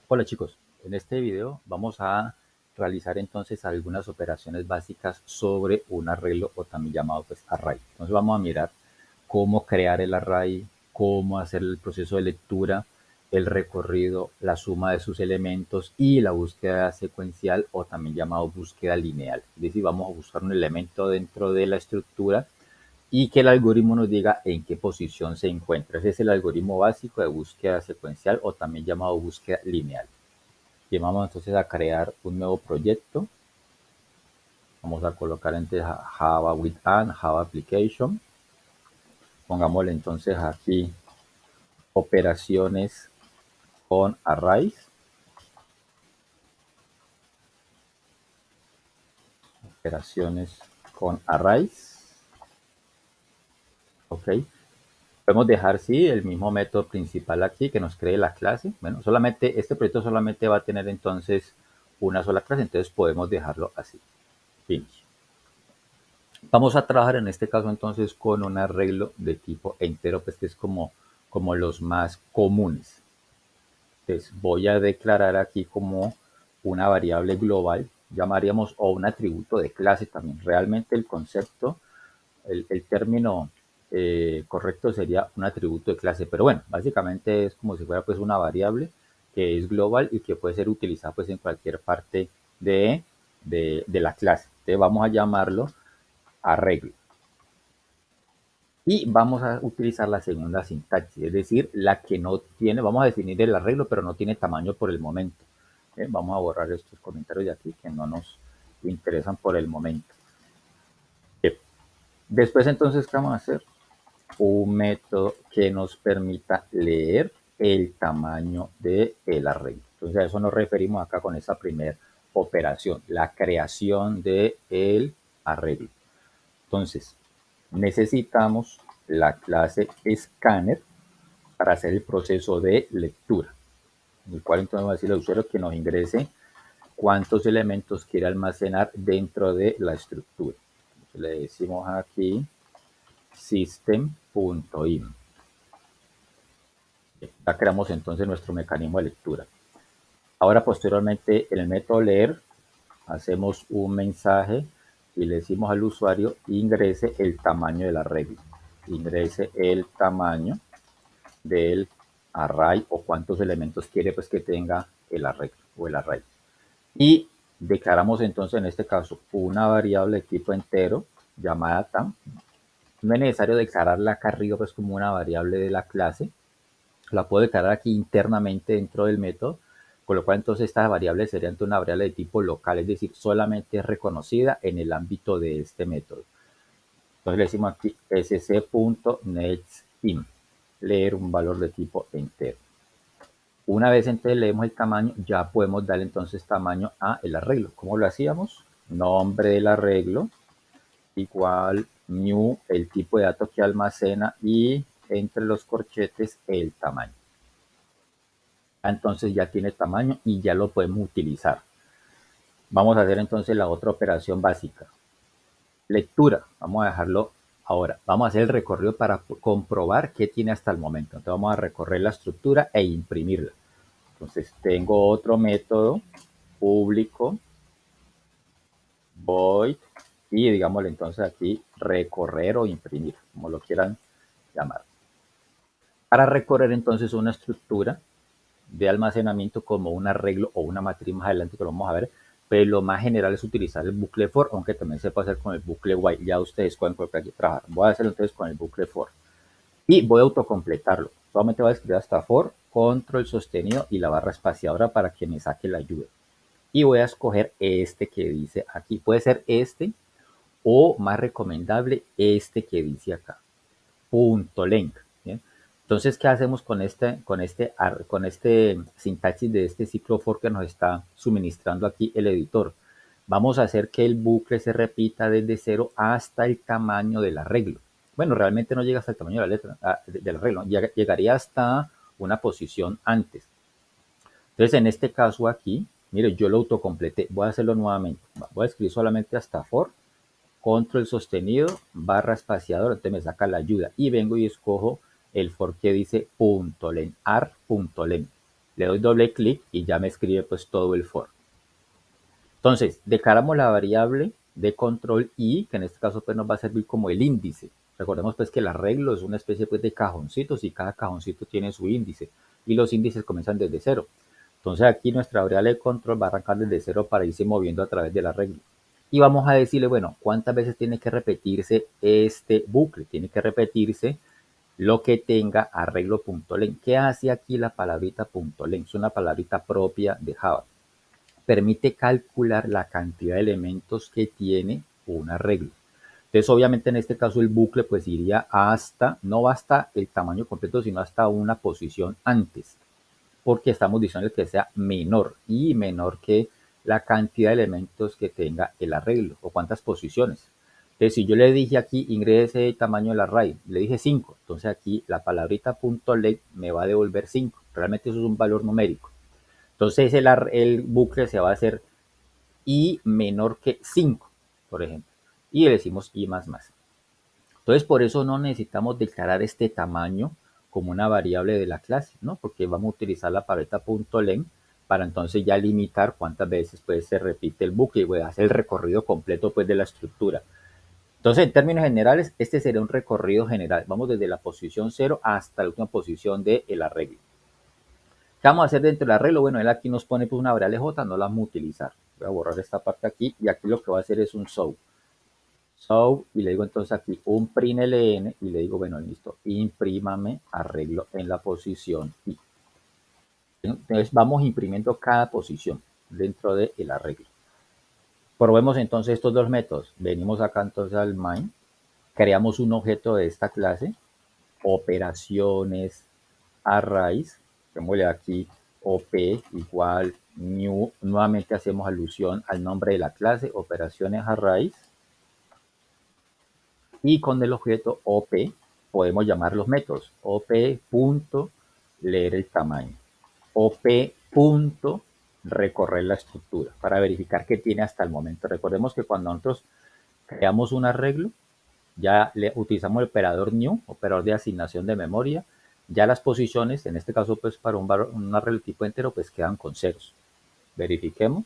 Hola chicos, en este video vamos a realizar entonces algunas operaciones básicas sobre un arreglo o también llamado pues array. Entonces vamos a mirar cómo crear el array, cómo hacer el proceso de lectura, el recorrido, la suma de sus elementos y la búsqueda secuencial o también llamado búsqueda lineal. Es decir, vamos a buscar un elemento dentro de la estructura y que el algoritmo nos diga en qué posición se encuentra. Ese es el algoritmo básico de búsqueda secuencial o también llamado búsqueda lineal. Y vamos entonces a crear un nuevo proyecto. Vamos a colocar entonces Java with an Java application. Pongámosle entonces aquí operaciones con arrays. Operaciones con arrays. Ok. Podemos dejar, sí, el mismo método principal aquí que nos cree la clase. Bueno, solamente este proyecto solamente va a tener entonces una sola clase, entonces podemos dejarlo así. Finish. Vamos a trabajar en este caso entonces con un arreglo de tipo entero, pues que es como los más comunes. Entonces voy a declarar aquí como una variable global, llamaríamos, o un atributo de clase también. Realmente el concepto, el término correcto sería un atributo de clase, pero bueno, básicamente es como si fuera pues una variable que es global y que puede ser utilizada pues en cualquier parte de la clase. Entonces vamos a llamarlo arreglo. Y vamos a utilizar la segunda sintaxis, es decir, la que no tiene, vamos a definir el arreglo, pero no tiene tamaño por el momento. Vamos a borrar estos comentarios de aquí que no nos interesan por el momento. Bien. Después entonces, ¿qué vamos a hacer? Un método que nos permita leer el tamaño del arreglo. Entonces a eso nos referimos acá con esa primera operación, la creación del arreglo. Entonces, necesitamos la clase scanner para hacer el proceso de lectura, en el cual entonces va a decir al usuario que nos ingrese cuántos elementos quiere almacenar dentro de la estructura. Entonces, le decimos aquí system.in. Ya creamos entonces nuestro mecanismo de lectura. Ahora posteriormente en el método leer hacemos un mensaje y le decimos al usuario ingrese el tamaño del arreglo. Ingrese el tamaño del array o cuántos elementos quiere pues que tenga el arreglo o el array. Y declaramos entonces en este caso una variable de tipo entero llamada tam. No es necesario declararla acá arriba pues como una variable de la clase. La puedo declarar aquí internamente dentro del método, con lo cual entonces esta variable sería una variable de tipo local, es decir, solamente es reconocida en el ámbito de este método. Entonces le decimos aquí sc.nextIn, leer un valor de tipo entero. Una vez entonces leemos el tamaño, ya podemos darle entonces tamaño a el arreglo. ¿Cómo lo hacíamos? Nombre del arreglo igual new, el tipo de datos que almacena y entre los corchetes el tamaño. Entonces ya tiene tamaño y ya lo podemos utilizar. Vamos a hacer entonces la otra operación básica. Lectura, vamos a dejarlo ahora. Vamos a hacer el recorrido para comprobar qué tiene hasta el momento. Entonces vamos a recorrer la estructura e imprimirla. Entonces tengo otro método público, void, y digámosle entonces aquí recorrer o imprimir, como lo quieran llamar. Para recorrer entonces una estructura de almacenamiento como un arreglo o una matriz más adelante que lo vamos a ver, pero lo más general es utilizar el bucle for, aunque también se puede hacer con el bucle while, ya ustedes pueden colocar aquí trabajar. Voy a hacerlo entonces con el bucle for y voy a autocompletarlo. Solamente voy a escribir hasta for, control sostenido y la barra espaciadora para que me saque la ayuda. Y voy a escoger este que dice aquí. Puede ser este o más recomendable este que dice acá. Punto length. ¿Bien? Entonces, ¿qué hacemos con este sintaxis de este ciclo for que nos está suministrando aquí el editor? Vamos a hacer que el bucle se repita desde cero hasta el tamaño del arreglo. Bueno, realmente no llega hasta el tamaño de la letra del arreglo, llegaría hasta una posición antes. Entonces, en este caso aquí, mire, yo lo autocompleté. Voy a hacerlo nuevamente. Voy a escribir solamente hasta for, control sostenido, barra espaciador, entonces me saca la ayuda. Y vengo y escojo el for que dice .len, ar.len. le doy doble clic y ya me escribe pues todo el for. Entonces, declaramos la variable de control i, que en este caso pues nos va a servir como el índice. Recordemos pues que el arreglo es una especie pues de cajoncitos y cada cajoncito tiene su índice y los índices comienzan desde cero. Entonces aquí nuestra variable de control va a arrancar desde cero para irse moviendo a través del arreglo. Y vamos a decirle, bueno, ¿cuántas veces tiene que repetirse este bucle? Tiene que repetirse lo que tenga arreglo.len. ¿Qué hace aquí la palabrita .len? Es una palabrita propia de Java. Permite calcular la cantidad de elementos que tiene un arreglo. Entonces, obviamente, en este caso, el bucle pues iría hasta, no basta el tamaño completo, sino hasta una posición antes, porque estamos diciendo que sea menor y menor que la cantidad de elementos que tenga el arreglo o cuántas posiciones. Entonces, si yo le dije aquí ingrese el tamaño del array, le dije 5, entonces aquí la palabrita .let me va a devolver 5. Realmente eso es un valor numérico. Entonces el bucle se va a hacer i menor que 5, por ejemplo. Y le decimos i más más. Entonces por eso no necesitamos declarar este tamaño como una variable de la clase, ¿no? Porque vamos a utilizar la paleta .len para entonces ya limitar cuántas veces pues se repite el bucle y voy a hacer el recorrido completo pues de la estructura. Entonces, en términos generales, este sería un recorrido general. Vamos desde la posición 0 hasta la última posición del arreglo. ¿Qué vamos a hacer dentro del arreglo? Bueno, él aquí nos pone pues una variable j, no la vamos a utilizar. Voy a borrar esta parte aquí y aquí lo que va a hacer es un show. Show y le digo entonces aquí un println y le digo, bueno, listo, imprímame arreglo en la posición i. Entonces vamos imprimiendo cada posición dentro del arreglo. Probemos entonces estos dos métodos. Venimos acá entonces al main, creamos un objeto de esta clase, operaciones arrays, démosle aquí op igual new, nuevamente hacemos alusión al nombre de la clase, operaciones arrays, y con el objeto op podemos llamar los métodos op.leer el tamaño, op.recorrer la estructura para verificar qué tiene hasta el momento. Recordemos que cuando nosotros creamos un arreglo, ya le utilizamos el operador new, operador de asignación de memoria. Ya las posiciones, en este caso pues para un arreglo tipo entero, pues quedan con ceros. Verifiquemos.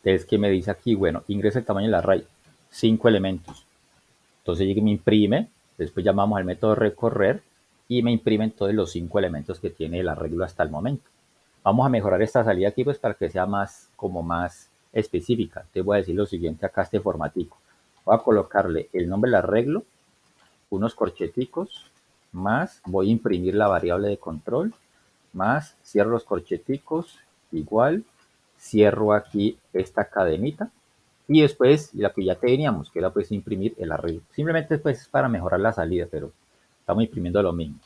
Entonces, ¿qué me dice aquí? Bueno, ingresa el tamaño del array, 5 elementos. Entonces me imprime, después llamamos al método recorrer y me imprime todos los 5 elementos que tiene el arreglo hasta el momento. Vamos a mejorar esta salida aquí pues para que sea más, como más específica. Te voy a decir lo siguiente acá, este formatico. Voy a colocarle el nombre del arreglo, unos corcheticos, más voy a imprimir la variable de control, más cierro los corcheticos, igual, cierro aquí esta cadenita y después la que ya teníamos, que era pues imprimir el arreglo. Simplemente pues es para mejorar la salida, pero estamos imprimiendo lo mismo.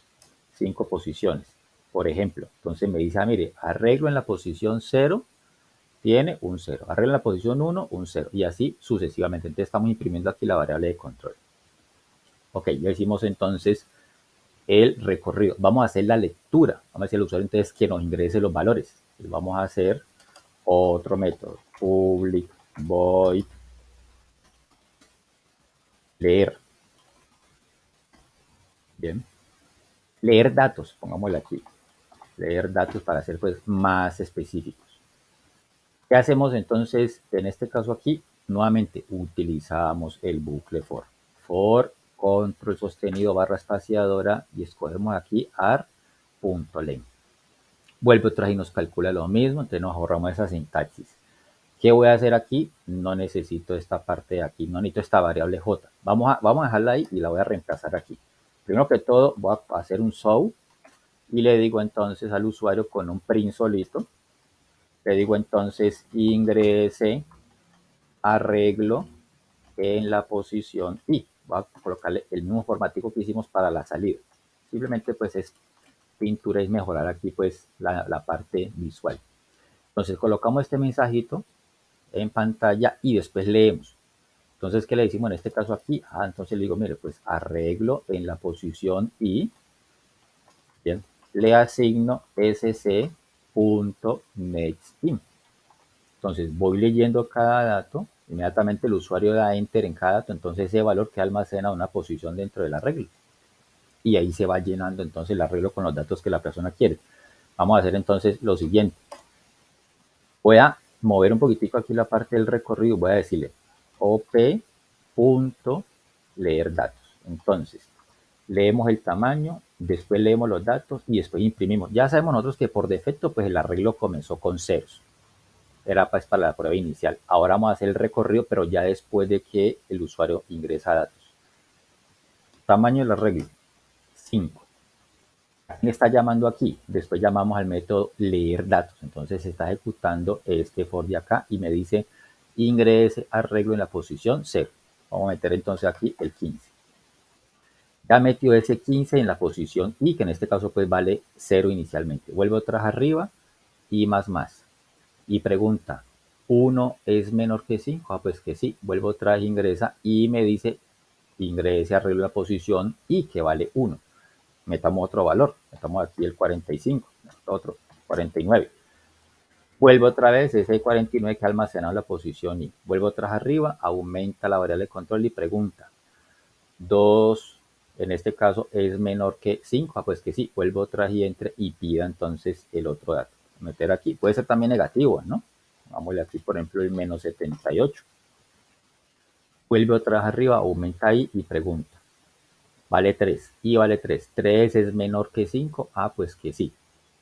5 posiciones, por ejemplo. Entonces me dice, mire, arreglo en la posición 0 tiene un 0, arreglo en la posición 1, un 0, y así sucesivamente. Entonces estamos imprimiendo aquí la variable de control. Ok, ya hicimos entonces el recorrido. Vamos a hacer la lectura. Vamos a decir al usuario entonces que nos ingrese los valores. Y vamos a hacer otro método. Public void leer. Bien. Leer datos, pongámosle aquí. Leer datos para ser pues más específicos. ¿Qué hacemos entonces en este caso aquí? Nuevamente utilizamos el bucle for. For, control sostenido, barra espaciadora y escogemos aquí ar.len. Vuelve otra vez y nos calcula lo mismo, entonces nos ahorramos esa sintaxis. ¿Qué voy a hacer aquí? No necesito esta parte de aquí, no necesito esta variable j. Vamos a dejarla ahí y la voy a reemplazar aquí. Primero que todo voy a hacer un show y le digo entonces al usuario con un print solito, le digo entonces ingrese arreglo en la posición y voy a colocarle el mismo formatico que hicimos para la salida. Simplemente pues es pintura y mejorar aquí pues la parte visual. Entonces colocamos este mensajito en pantalla y después leemos. Entonces, ¿qué le decimos en este caso aquí? Entonces le digo, mire, pues arreglo en la posición y, bien, le asigno sc.nextIn. Entonces voy leyendo cada dato, inmediatamente el usuario da enter en cada dato, entonces ese valor que almacena una posición dentro del arreglo. y ahí se va llenando entonces el arreglo con los datos que la persona quiere. Vamos a hacer entonces lo siguiente. Voy a mover un poquitico aquí la parte del recorrido. Voy a decirle op.leer datos. Entonces, leemos el tamaño, después leemos los datos y después imprimimos. Ya sabemos nosotros que por defecto pues el arreglo comenzó con ceros. Era pues para la prueba inicial. Ahora vamos a hacer el recorrido, pero ya después de que el usuario ingresa datos. Tamaño del arreglo, 5. ¿Quién está llamando aquí? Después llamamos al método leer datos. Entonces se está ejecutando este for de acá y me dice ingrese arreglo en la posición 0. Vamos a meter entonces aquí el 15. Ya metió ese 15 en la posición y, que en este caso pues vale 0 inicialmente. Vuelvo atrás arriba y más. Y pregunta, ¿1 es menor que 5? Ah, pues que sí. Vuelvo atrás, ingresa y me dice ingrese arreglo en la posición y que vale 1. Metamos otro valor, metamos aquí el 45, otro 49. Vuelvo otra vez, ese 49 que ha almacenado en la posición y vuelvo atrás arriba, aumenta la variable de control y pregunta, 2, en este caso, es menor que 5, pues que sí, vuelvo atrás y entre y pida entonces el otro dato. Meter aquí, puede ser también negativo, ¿no? Vamos aquí, por ejemplo, el menos 78. Vuelve atrás arriba, aumenta ahí y pregunta, vale 3 y vale 3. 3 es menor que 5. Ah, pues que sí.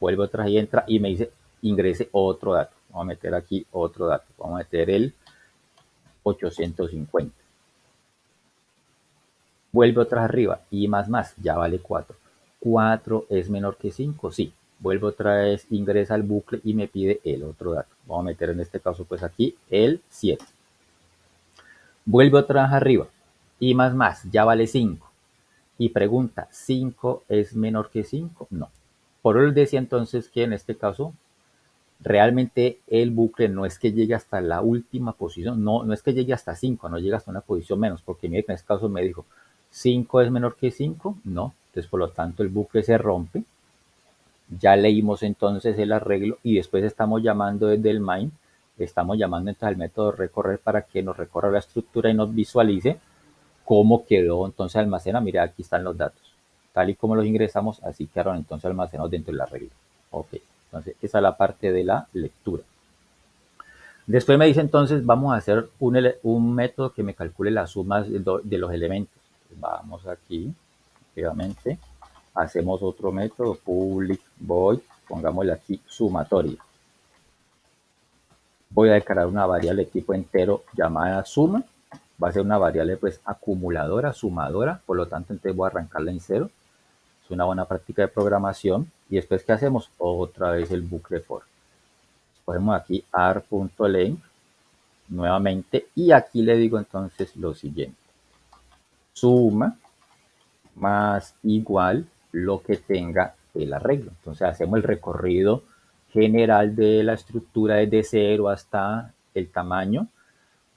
Vuelvo atrás y entra y me dice ingrese otro dato. Vamos a meter aquí otro dato. Vamos a meter el 850. Vuelve atrás arriba y más. Ya vale 4. 4 es menor que 5. Sí. Vuelvo otra vez, ingresa al bucle y me pide el otro dato. Vamos a meter en este caso pues aquí el 7. Vuelve otra vez arriba y más. Ya vale 5. Y pregunta, ¿5 es menor que 5? No. Por eso les decía entonces que en este caso realmente el bucle no es que llegue hasta la última posición, no es que llegue hasta 5, no llega hasta una posición menos, porque mire que en este caso me dijo 5 es menor que 5, no. Entonces por lo tanto el bucle se rompe. Ya leímos entonces el arreglo y después estamos llamando desde el main, estamos llamando entonces al método recorrer para que nos recorra la estructura y nos visualice cómo quedó entonces almacenado. Mira, aquí están los datos. Tal y como los ingresamos, así quedaron entonces almacenados dentro de la regla. Ok, entonces esa es la parte de la lectura. Después me dice entonces, vamos a hacer un método que me calcule las sumas de los elementos. Vamos aquí, rápidamente. Hacemos otro método, public void, pongámosle aquí sumatoria. Voy a declarar una variable de tipo entero llamada suma. Va a ser una variable pues acumuladora, sumadora, por lo tanto entonces voy a arrancarla en 0. Es una buena práctica de programación. Y después, ¿qué hacemos? Otra vez el bucle for. Ponemos aquí ar.length nuevamente y aquí le digo entonces lo siguiente. Suma más igual lo que tenga el arreglo. Entonces hacemos el recorrido general de la estructura desde 0 hasta el tamaño,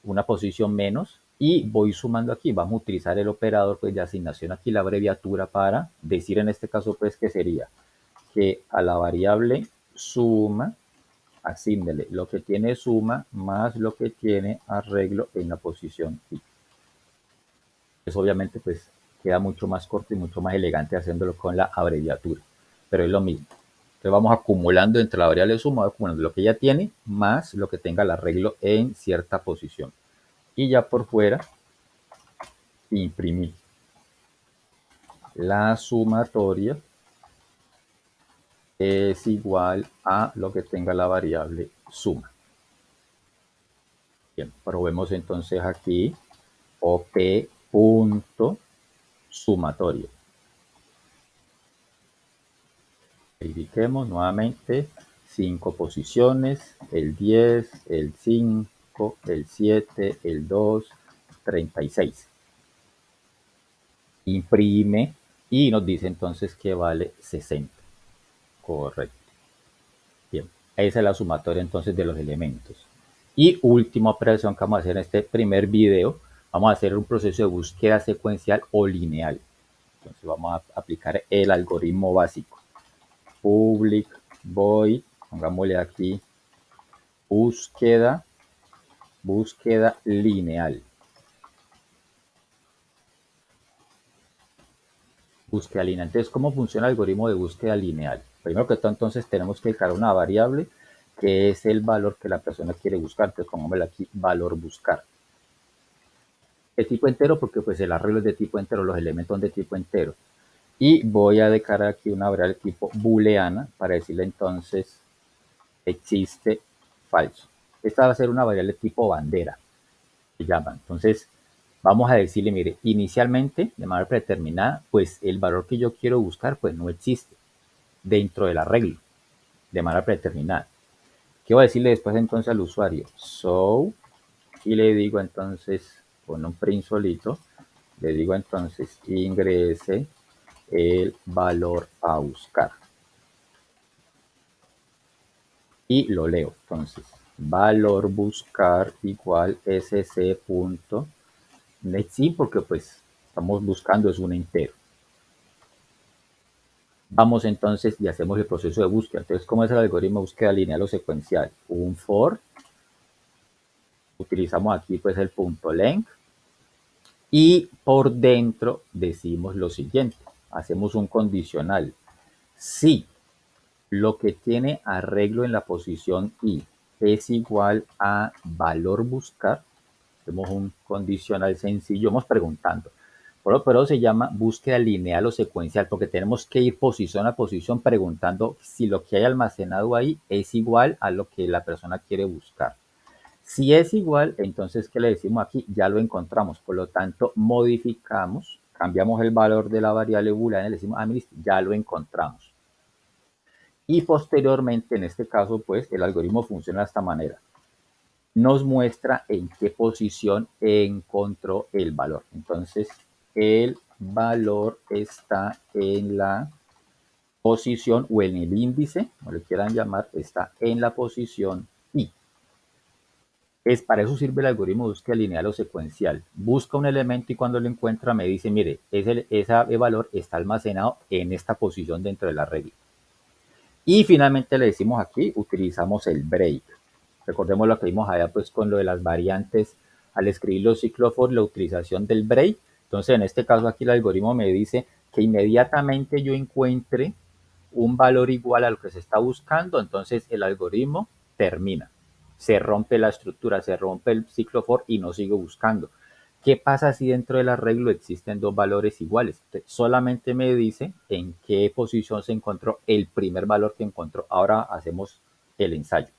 una posición menos, y voy sumando aquí. Vamos a utilizar el operador pues de asignación aquí, la abreviatura, para decir en este caso pues que sería que a la variable suma, asígnele lo que tiene suma más lo que tiene arreglo en la posición y. Eso obviamente pues queda mucho más corto y mucho más elegante haciéndolo con la abreviatura, pero es lo mismo. Entonces vamos acumulando entre la variable suma, acumulando lo que ya tiene más lo que tenga el arreglo en cierta posición. Y ya por fuera imprimir la sumatoria es igual a lo que tenga la variable suma. Bien, probemos entonces aquí op.sumatoria. Verifiquemos nuevamente 5 posiciones, el 10, el 5, el 7, el 2, 36. Imprime y nos dice entonces que vale 60. Correcto. Bien, esa es la sumatoria entonces de los elementos. Y última operación que vamos a hacer en este primer video, vamos a hacer un proceso de búsqueda secuencial o lineal. Entonces vamos a aplicar el algoritmo básico. Public void, pongámosle aquí búsqueda lineal. búsqueda lineal. Entonces, ¿cómo funciona el algoritmo de búsqueda lineal? Primero que todo, entonces, tenemos que crear una variable que es el valor que la persona quiere buscar. Entonces, pongámosle aquí valor buscar. De tipo entero, porque pues el arreglo es de tipo entero, los elementos son de tipo entero. Y voy a declarar aquí una variable tipo booleana para decirle entonces existe falso. Esta va a ser una variable tipo bandera, se llama. Entonces, vamos a decirle, mire, inicialmente, de manera predeterminada, pues el valor que yo quiero buscar, pues no existe dentro del arreglo, de manera predeterminada. ¿Qué voy a decirle después entonces al usuario? So, y le digo entonces, con un print solito, le digo entonces, ingrese el valor a buscar. Y lo leo. Entonces, valor buscar igual sc.nextIn, porque pues estamos buscando es un entero. Vamos entonces y hacemos el proceso de búsqueda. Entonces, ¿cómo es el algoritmo de búsqueda lineal o secuencial? Un for, utilizamos aquí pues el punto length y por dentro decimos lo siguiente. Hacemos un condicional. Si lo que tiene arreglo en la posición i es igual a valor buscar, hacemos un condicional sencillo, vamos preguntando. Pero se llama búsqueda lineal o secuencial, porque tenemos que ir posición a posición preguntando si lo que hay almacenado ahí es igual a lo que la persona quiere buscar. Si es igual, entonces, ¿qué le decimos aquí? Ya lo encontramos. Por lo tanto, modificamos, cambiamos el valor de la variable booleana y le decimos, mire, ya lo encontramos. Y posteriormente, en este caso, pues, el algoritmo funciona de esta manera. Nos muestra en qué posición encontró el valor. Entonces, el valor está en la posición o en el índice, como le quieran llamar, está en la posición I. Para eso sirve el algoritmo de búsqueda lineal o secuencial. Busca un elemento y cuando lo encuentra me dice, mire, ese valor está almacenado en esta posición dentro de la regla. Y finalmente le decimos aquí, utilizamos el break. Recordemos lo que vimos allá pues con lo de las variantes al escribir los ciclos for, la utilización del break. Entonces en este caso aquí el algoritmo me dice que inmediatamente yo encuentre un valor igual a lo que se está buscando, entonces el algoritmo termina. Se rompe la estructura, se rompe el ciclo for y no sigue buscando. ¿Qué pasa si dentro del arreglo existen dos valores iguales? Solamente me dice en qué posición se encontró el primer valor que encontró. Ahora hacemos el ensayo.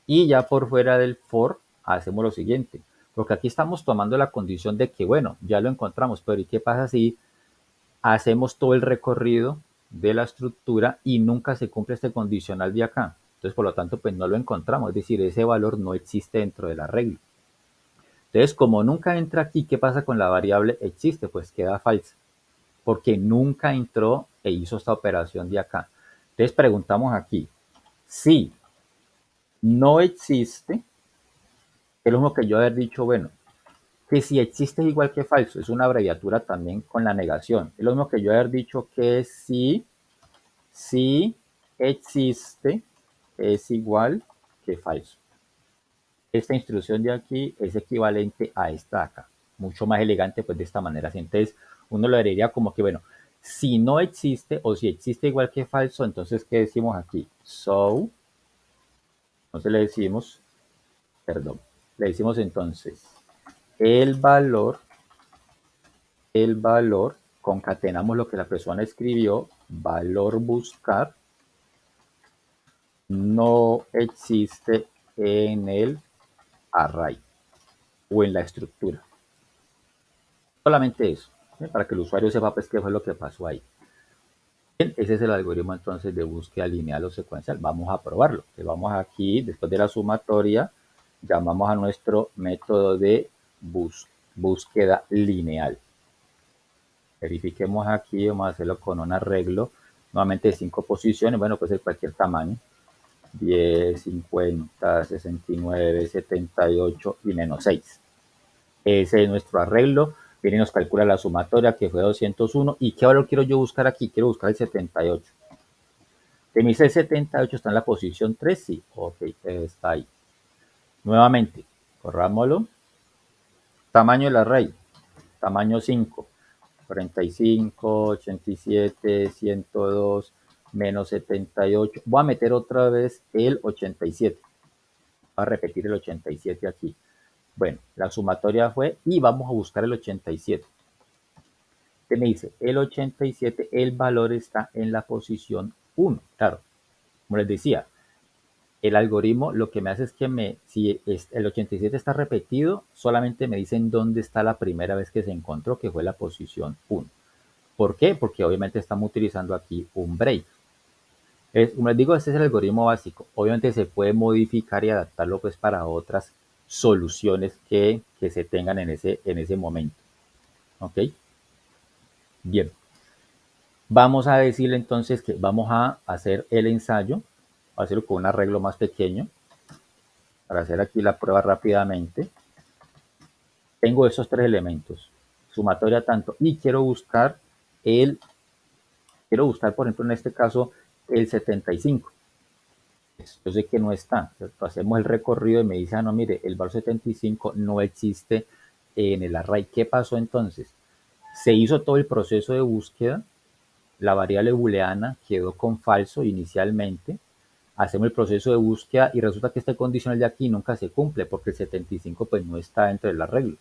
Y ya por fuera del for hacemos lo siguiente. Porque aquí estamos tomando la condición de que, bueno, ya lo encontramos, pero ¿y qué pasa si hacemos todo el recorrido de la estructura y nunca se cumple este condicional de acá? Entonces, por lo tanto, pues no lo encontramos. Es decir, ese valor no existe dentro del arreglo. Entonces, como nunca entra aquí, ¿qué pasa con la variable existe? Pues queda falsa, porque nunca entró e hizo esta operación de acá. Entonces, preguntamos aquí, si no existe, es lo mismo que yo haber dicho, bueno, que si existe es igual que falso, es una abreviatura también con la negación. Es lo mismo que yo haber dicho que si existe es igual que falso. Esta instrucción de aquí es equivalente a esta de acá, mucho más elegante pues de esta manera. Entonces uno lo diría como que, bueno, si no existe o si existe igual que falso, entonces ¿qué decimos aquí? So, entonces le decimos entonces el valor, concatenamos lo que la persona escribió, valor buscar, no existe en el array o en la estructura. Solamente eso, ¿sí? Para que el usuario sepa pues qué fue lo que pasó ahí. Bien, ese es el algoritmo entonces de búsqueda lineal o secuencial. Vamos a probarlo. Le vamos aquí, después de la sumatoria, llamamos a nuestro método de búsqueda lineal. Verifiquemos aquí, vamos a hacerlo con un arreglo, nuevamente de 5 posiciones, bueno, puede ser cualquier tamaño, 10, 50, 69, 78 y menos 6. Ese es nuestro arreglo. Viene y nos calcula la sumatoria que fue 201. ¿Y qué valor quiero yo buscar aquí? Quiero buscar el 78. De mi el 78 está en la posición 3, sí, ok, está ahí. Nuevamente, corrámoslo. Tamaño del array, tamaño 5. 45, 87, 102, menos 78. Voy a meter otra vez el 87. Voy a repetir el 87 aquí. Bueno, la sumatoria fue y vamos a buscar el 87. ¿Qué me dice? El 87, el valor está en la posición 1. Claro, como les decía, el algoritmo lo que me hace es que si el 87 está repetido, solamente me dicen dónde está la primera vez que se encontró, que fue la posición 1. ¿Por qué? Porque obviamente estamos utilizando aquí un break. Como les digo, este es el algoritmo básico. Obviamente se puede modificar y adaptarlo pues para otras soluciones que se tengan en ese momento. ¿Ok? Bien. Vamos a decirle entonces que vamos a hacer el ensayo. Voy a hacerlo con un arreglo más pequeño para hacer aquí la prueba rápidamente. Tengo esos tres elementos, sumatoria tanto, y quiero buscar, por ejemplo, en este caso, el 75. Yo sé que no está, ¿cierto? Hacemos el recorrido y me dice, no, mire, el valor 75 no existe en el array. ¿Qué pasó entonces? Se hizo todo el proceso de búsqueda, la variable booleana quedó con falso inicialmente, hacemos el proceso de búsqueda y resulta que este condicional de aquí nunca se cumple porque el 75 pues no está dentro del arreglo.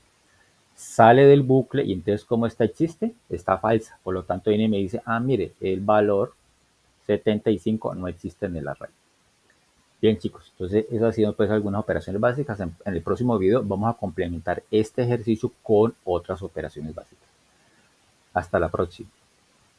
Sale del bucle y entonces como esta existe, está falsa. Por lo tanto viene y me dice, mire, el valor 75 no existe en el array. Bien chicos, entonces eso ha sido pues algunas operaciones básicas. En el próximo video vamos a complementar este ejercicio con otras operaciones básicas. Hasta la próxima.